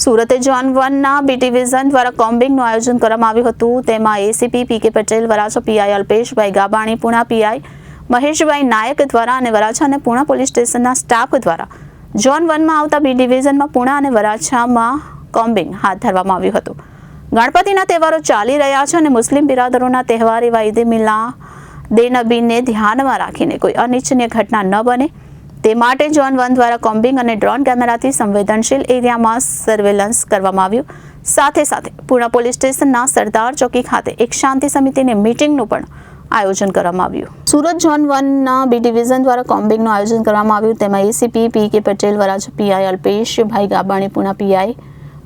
સુરતે zone 1ના B division દ્વારા કોમ્બિંગનું આયોજન કરવામાં આવ્યું હતું। તેમાં ACP PK Patel, Varachha PI Alpeshbhai Gabani, Puna PI Maheshbhai Nayak દ્વારા અને વરાછા અને પૂણા પોલીસ સ્ટેશનના સ્ટાફ દ્વારા ઝોન 1માં આવતા બી ડિવિઝનમાં પૂણા અને વરાછામાં કોમ્બિંગ હાથ ધરવામાં આવ્યું હતું। ગણપતિના તહેવારો ચાલી રહ્યા છે અને મુસ્લિમ બિરાદરોના તહેવાર એવા ઈદ મિલાદુન્નબીને ધ્યાનમાં રાખીને કોઈ અનિચ્છનીય ઘટના ન બને તે માટે ઝોન 1 દ્વારા કોમ્બિંગ અને ડ્રોન કેમેરાથી સંવેદનશીલ એરિયામાં સર્વેલન્સ કરવામાં આવ્યું। સાથે સાથે પૂણા પોલીસ સ્ટેશનના સરદાર ચોકી ખાતે એક શાંતિ સમિતિની મીટિંગનું પણ આયોજન કરવામાં આવ્યું। સુરત ઝોન 1ના બી ડિવિઝન દ્વારા કોમ્બિંગનું આયોજન કરવામાં આવ્યું। તેમાં ACP PK Patel, Varachha PI Alpeshbhai Gabani, Puna PI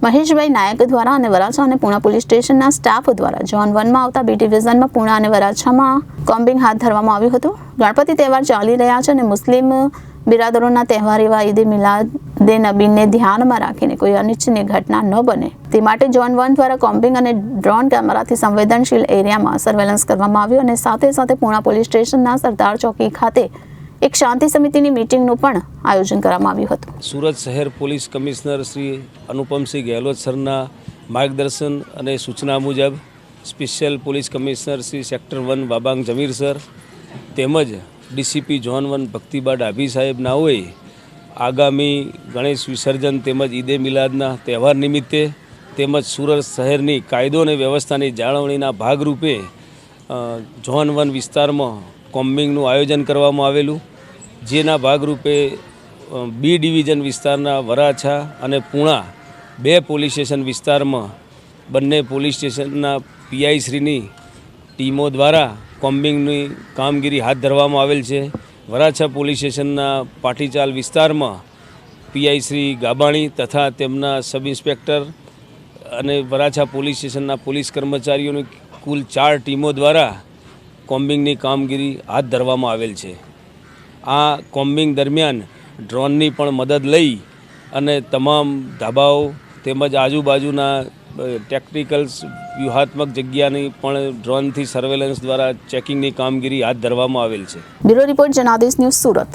Maheshbhai Nayak દ્વારા અને વરાછા અને પૂણા પોલીસ સ્ટેશનના સ્ટાફ દ્વારા ઝોન 1માં આવતા બી ડિવિઝનમાં પૂણા અને વરાછામાં કોમ્બિંગ હાથ ધરવામાં આવ્યું હતું। ગણપતિ તહેવાર ચાલી રહ્યા છે અને મુસ્લિમ બિરાદરોના તહેવાર એવા ઈદ મિલાદુન્નબીને ધ્યાનમાં રાખીને કોઈ અનિચ્છનીય ઘટના ન બને તે માટે ઝોન 1 દ્વારા કોમ્બિંગ અને ડ્રોન કેમેરાથી સંવેદનશીલ એરિયામાં સર્વેલન્સ કરવામાં આવ્યું અને સાથે સાથે પૂણા પોલીસ સ્ટેશનના સરદાર ચોકી ખાતે એક શાંતિ સમિતિની મીટિંગનું પણ આયોજન કરવામાં આવ્યું હતું। સુરત શહેર પોલીસ કમિશનર શ્રી અનુપમસિંહ ગેહલોત સરના માર્ગદર્શન અને સૂચના મુજબ special police commissioner Shri sector 1 Wabang Jamir sir તેમજ ડીસીપી ઝોન 1 ભક્તિબા ડાભી સાહેબ નાઓએ આગામી ગણેશ વિસર્જન તેમજ ઈદે મિલાદના તહેવાર નિમિત્તે તેમજ સુરત શહેરની કાયદો અને વ્યવસ્થાની જાળવણીના ભાગરૂપે ઝોન 1 વિસ્તારમાં કોમ્બિંગનું આયોજન કરવામાં આવેલું, જેના ભાગરૂપે બી ડિવિઝન વિસ્તારના વરાછા અને પૂણા બે પોલીસ સ્ટેશન વિસ્તારમાં બંને પોલીસ સ્ટેશનના પીઆઈ શ્રીની ટીમો દ્વારા કોમ્બિંગની કામગીરી હાથ ધરવામાં આવેલ છે। વરાછા પોલીસ સ્ટેશનના પાટીચાલ વિસ્તારમાં પીઆઈ શ્રી ગાબાણી તથા તેમના સબ ઇન્સ્પેક્ટર અને વરાછા પોલીસ સ્ટેશનના પોલીસ કર્મચારીઓની કુલ 4 ટીમો દ્વારા કોમ્બિંગની કામગીરી હાથ ધરવામાં આવેલ છે। આ કોમ્બિંગ દરમિયાન ડ્રોનની પણ મદદ લઈ અને તમામ ધાબાઓ તેમજ આજુબાજુના ટેકનિકલ વ્યૂહાત્મક જગ્યાની પણ ડ્રોનથી સર્વેલન્સ દ્વારા ચેકિંગની કામગીરી હાથ ધરવામાં આવેલ છે। Bureau report Janadesh news Surat.